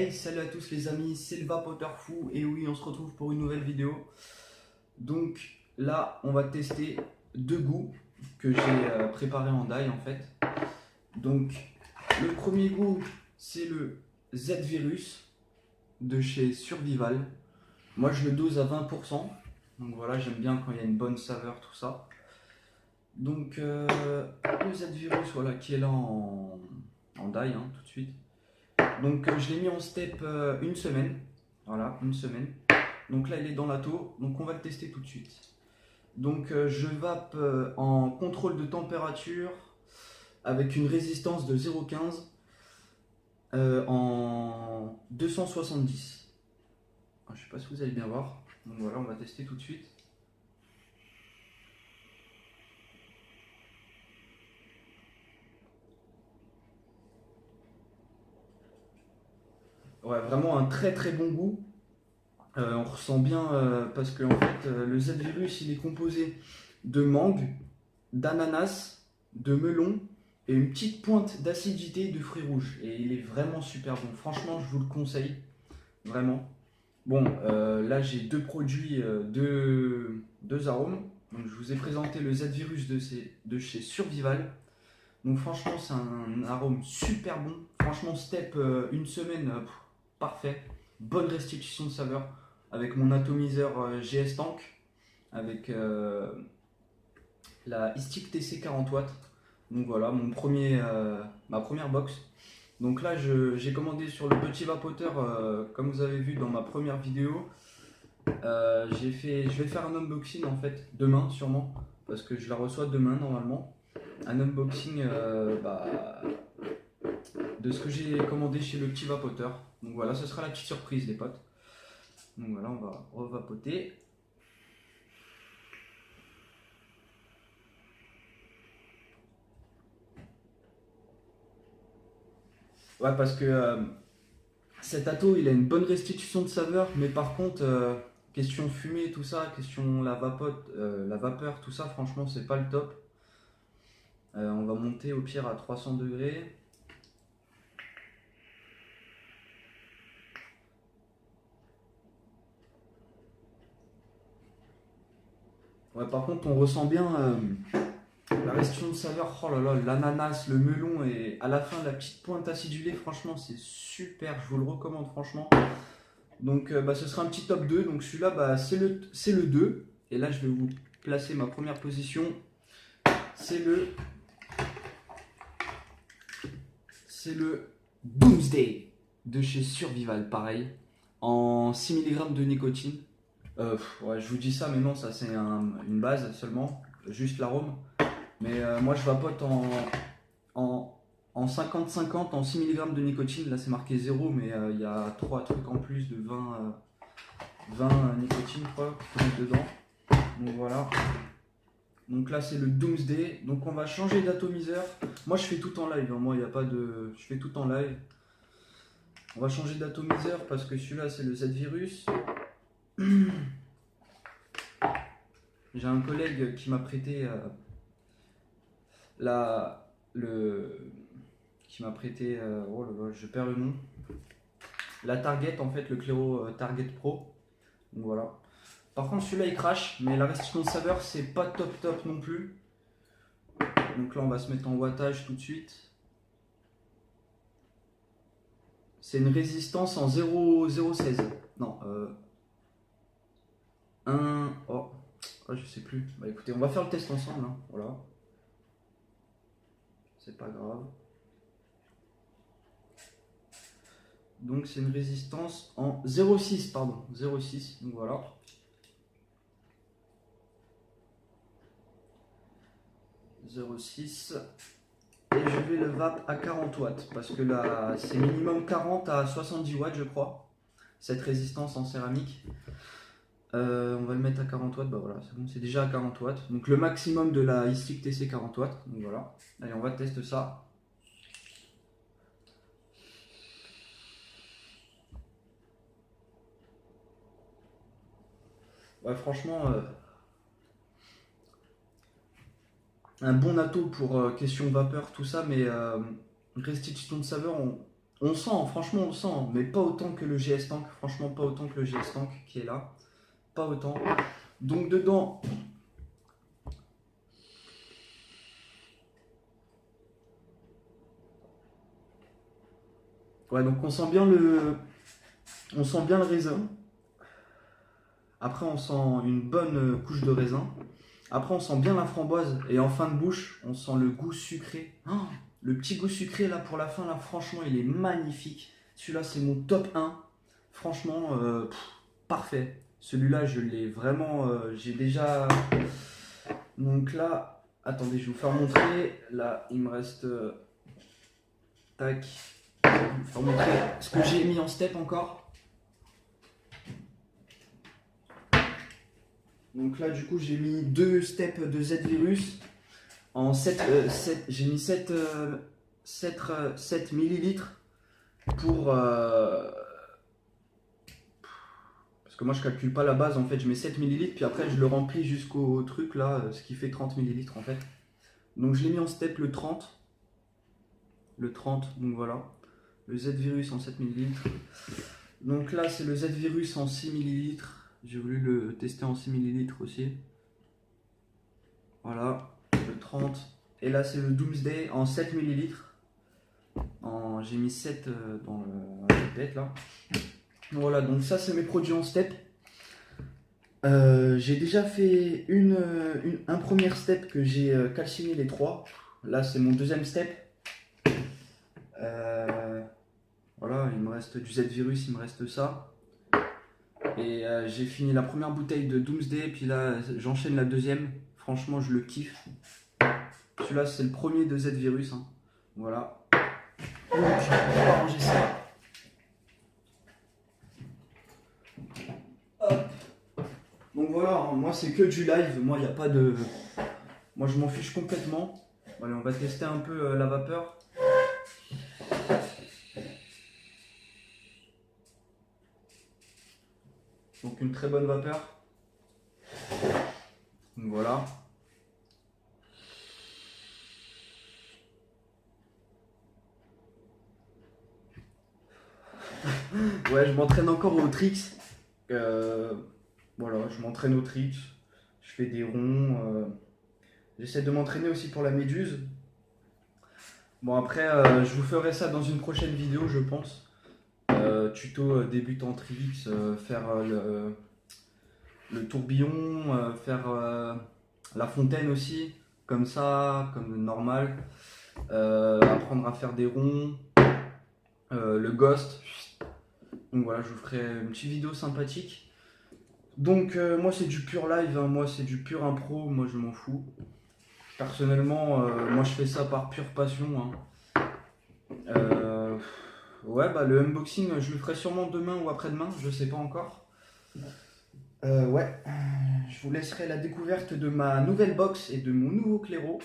Hey, salut à tous les amis, c'est le Vapoteur Fou et oui, on se retrouve pour une nouvelle vidéo. Donc là, on va tester deux goûts que j'ai préparés en die en fait. Donc le premier goût, c'est le Z-Virus de chez Survival. Moi, je le dose à 20%. Donc voilà, j'aime bien quand il y a une bonne saveur, tout ça. Donc le Z-Virus, voilà, qui est là en die, hein, tout de suite. Donc je l'ai mis en step une semaine. Voilà, une semaine. Donc là, il est dans la taux. Donc on va le tester tout de suite. Donc je vape en contrôle de température avec une résistance de 0,15 en 270. Je sais pas si vous allez bien voir. Donc voilà, on va tester tout de suite. Ouais, vraiment un très très bon goût. On ressent bien parce que en fait, le Z-Virus il est composé de mangue, d'ananas, de melon et une petite pointe d'acidité de fruits rouges. Et il est vraiment super bon. Franchement, je vous le conseille. Vraiment. Bon, là j'ai deux produits, deux arômes. Donc, je vous ai présenté le Z-Virus de chez Survival. Donc franchement, c'est un arôme super bon. Franchement, step une semaine, parfait. Bonne restitution de saveur avec mon atomiseur GS Tank, avec la Istic TC 40 watts. Donc voilà, ma première box. Donc là, j'ai commandé sur le petit vapoteur, comme vous avez vu dans ma première vidéo. Je vais faire un unboxing en fait demain sûrement, parce que je la reçois demain normalement. Un unboxing de ce que j'ai commandé chez le petit vapoteur. Donc voilà, ce sera la petite surprise les potes. Donc voilà, on va revapoter. Ouais, parce que cet ato, il a une bonne restitution de saveur, mais par contre, question fumée, tout ça, question la vapeur, tout ça, franchement, c'est pas le top. On va monter au pire à 300 degrés. Ouais, par contre, on ressent bien la restitution de saveur. Oh là là, l'ananas, le melon et à la fin, la petite pointe acidulée, franchement, c'est super. Je vous le recommande, franchement. Donc, ce sera un petit top 2. Donc, celui-là, c'est le 2. Et là, je vais vous placer ma première position. C'est le Doomsday de chez Survival, pareil, en 6 mg de nicotine. Ouais, je vous dis ça, mais non, ça c'est une base seulement, juste l'arôme. Mais moi je vapote en 50-50, en 6 mg de nicotine. Là c'est marqué 0, mais il y a 3 trucs en plus de 20 nicotine, quoi, qu'il faut mettre dedans. Donc voilà. Donc là c'est le Doomsday. Donc on va changer d'atomiseur. Moi je fais tout en live, hein. Moi il n'y a pas de. Je fais tout en live. On va changer d'atomiseur parce que celui-là c'est le Z-Virus. J'ai un collègue qui m'a prêté oh là là, je perds le nom. La Target en fait, le Clairo Target Pro. Donc voilà. Par contre celui-là il crache, mais la restitution de saveur c'est pas top non plus. Donc là on va se mettre en wattage tout de suite. C'est une résistance en 0,16. Non, 1. Oh, je sais plus. Bah écoutez, on va faire le test ensemble. Hein. Voilà. C'est pas grave. Donc c'est une résistance en 0,6, pardon. 0,6. Donc voilà. Et je vais le vape à 40 watts parce que là c'est minimum 40 à 70 watts je crois, cette résistance en céramique. On va le mettre à 40 watts, bah voilà, c'est bon, c'est déjà à 40 watts. Donc le maximum de la Istic TC 40 watts, donc voilà. Allez, on va tester ça. Ouais, franchement, un bon ato pour question vapeur, tout ça, mais restitution de saveur, On sent, franchement on sent, mais pas autant que le GS Tank, franchement pas autant que le GS Tank qui est là, pas autant. Donc dedans, ouais, donc on sent bien le raisin. Après on sent une bonne couche de raisin. Après on sent bien la framboise et en fin de bouche, on sent le goût sucré. Oh, le petit goût sucré là pour la fin là, franchement il est magnifique. Celui-là c'est mon top 1. Franchement, parfait. Celui-là, je l'ai vraiment. J'ai déjà. Donc là, attendez, je vais vous faire montrer. Là, il me reste. Tac. Je vais vous faire montrer ce que j'ai mis en step encore. Donc là, du coup, j'ai mis 2 steps de Z-Virus en 7. J'ai mis 7 millilitres pour. Parce que moi je calcule pas la base en fait, je mets 7 millilitres puis après je le remplis jusqu'au truc là, ce qui fait 30 millilitres en fait. Donc je l'ai mis en step le 30. Le 30, donc voilà. Le Z-Virus en 7 millilitres. Donc là c'est le Z-Virus en 6 millilitres. J'ai voulu le tester en 6 millilitres aussi. Voilà, le 30. Et là c'est le Doomsday en 7 millilitres. J'ai mis 7 dans la tête là. Voilà, donc ça c'est mes produits en step. J'ai déjà fait un premier step que j'ai calciné les 3. Là c'est mon deuxième step. Voilà, il me reste du Z-Virus, il me reste ça. Et j'ai fini la première bouteille de Doomsday, puis là j'enchaîne la deuxième. Franchement je le kiffe. Celui-là c'est le premier de Z-Virus. Hein. Voilà. Donc on va ranger ça. Hop. Donc voilà, hein, moi c'est que du live, moi il n'y a pas de... Moi je m'en fiche complètement. Allez, on va tester un peu la vapeur. Donc une très bonne vapeur. Donc voilà. Ouais, je m'entraîne encore au tricks. Voilà, je m'entraîne au tricks. Je fais des ronds. J'essaie de m'entraîner aussi pour la méduse. Bon après, je vous ferai ça dans une prochaine vidéo, je pense. Tuto débutant tricks, faire le tourbillon, faire la fontaine aussi, comme ça, comme normal. Apprendre à faire des ronds, le ghost. Donc voilà, je vous ferai une petite vidéo sympathique. Donc moi c'est du pur live, hein, moi c'est du pur impro, moi je m'en fous. Personnellement, moi je fais ça par pure passion. Hein. Ouais, bah le unboxing, je le ferai sûrement demain ou après-demain, je sais pas encore. Ouais, je vous laisserai la découverte de ma nouvelle box et de mon nouveau claireau.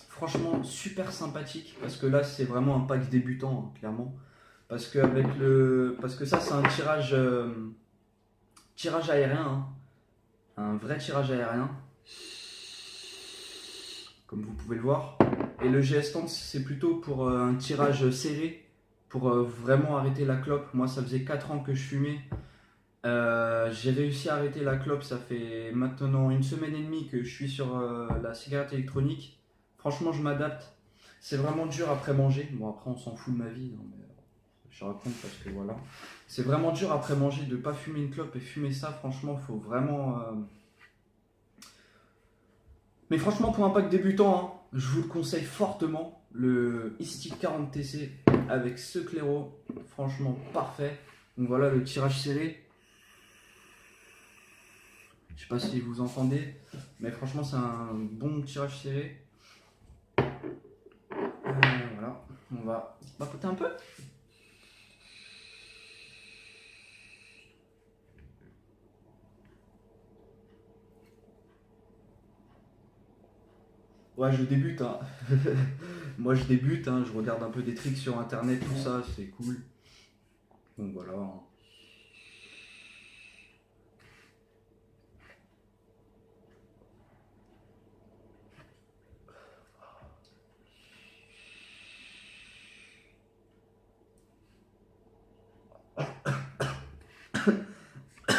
Franchement, super sympathique, parce que là, c'est vraiment un pack débutant, hein, clairement. Parce que ça, c'est un tirage aérien, hein. Un vrai tirage aérien, comme vous pouvez le voir. Et le GS Tank, c'est plutôt pour un tirage serré, pour vraiment arrêter la clope. Moi, ça faisait 4 ans que je fumais. J'ai réussi à arrêter la clope, ça fait maintenant 1 semaine et demie que je suis sur la cigarette électronique. Franchement, je m'adapte. C'est vraiment dur après manger. Bon, après, on s'en fout de ma vie, hein, mais je raconte parce que voilà. C'est vraiment dur après manger de ne pas fumer une clope et fumer ça, franchement, faut vraiment. Mais franchement, pour un pack débutant, hein, je vous le conseille fortement. Le Istic 40TC avec ce claireau, franchement parfait. Donc voilà le tirage serré. Je sais pas si vous entendez, mais franchement c'est un bon tirage serré. Voilà, on va papoter un peu. Ouais, je débute, hein. Moi je débute, hein. Je regarde un peu des tricks sur internet, tout ça, c'est cool. Donc voilà.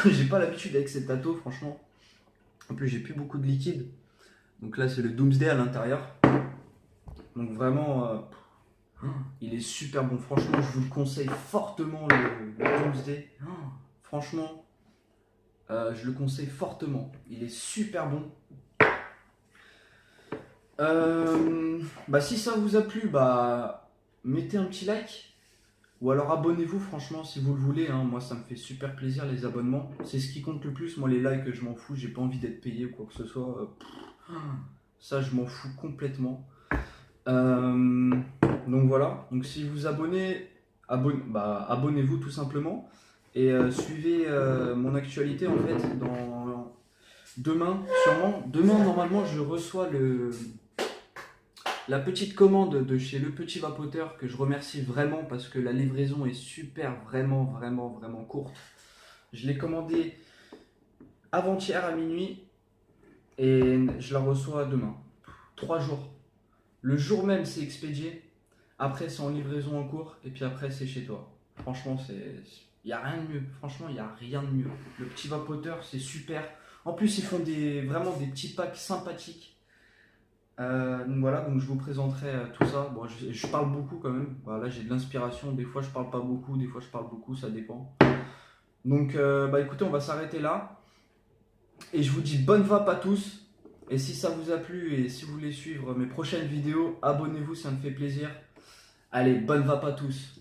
J'ai pas l'habitude avec ces tâteaux, franchement. En plus, j'ai plus beaucoup de liquide. Donc là, c'est le Doomsday à l'intérieur. Donc vraiment, il est super bon. Franchement, je vous le conseille fortement, le Doomsday. Franchement, je le conseille fortement. Il est super bon. Si ça vous a plu, mettez un petit like. Ou alors abonnez-vous, franchement, si vous le voulez. Moi, ça me fait super plaisir, les abonnements. C'est ce qui compte le plus. Moi, les likes, je m'en fous. J'ai pas envie d'être payé ou quoi que ce soit. Ça, je m'en fous complètement. Donc voilà. Donc si vous abonnez, abonnez-vous tout simplement. Et suivez mon actualité, en fait, demain, sûrement. Demain, normalement, je reçois la petite commande de chez Le Petit Vapoteur, que je remercie vraiment parce que la livraison est super, vraiment, vraiment, vraiment courte. Je l'ai commandé avant-hier à minuit et je la reçois demain. 3 jours. Le jour même, c'est expédié. Après, c'est en livraison en cours et puis après, c'est chez toi. Franchement, il n'y a rien de mieux. Franchement, il n'y a rien de mieux. Le Petit Vapoteur, c'est super. En plus, ils font vraiment des petits packs sympathiques. Donc voilà, donc je vous présenterai tout ça. Bon, je parle beaucoup quand même. Voilà, j'ai de l'inspiration. Des fois, je parle pas beaucoup. Des fois, je parle beaucoup. Ça dépend. Donc, écoutez, on va s'arrêter là. Et je vous dis bonne vape à tous. Et si ça vous a plu et si vous voulez suivre mes prochaines vidéos, abonnez-vous, ça me fait plaisir. Allez, bonne vape à tous.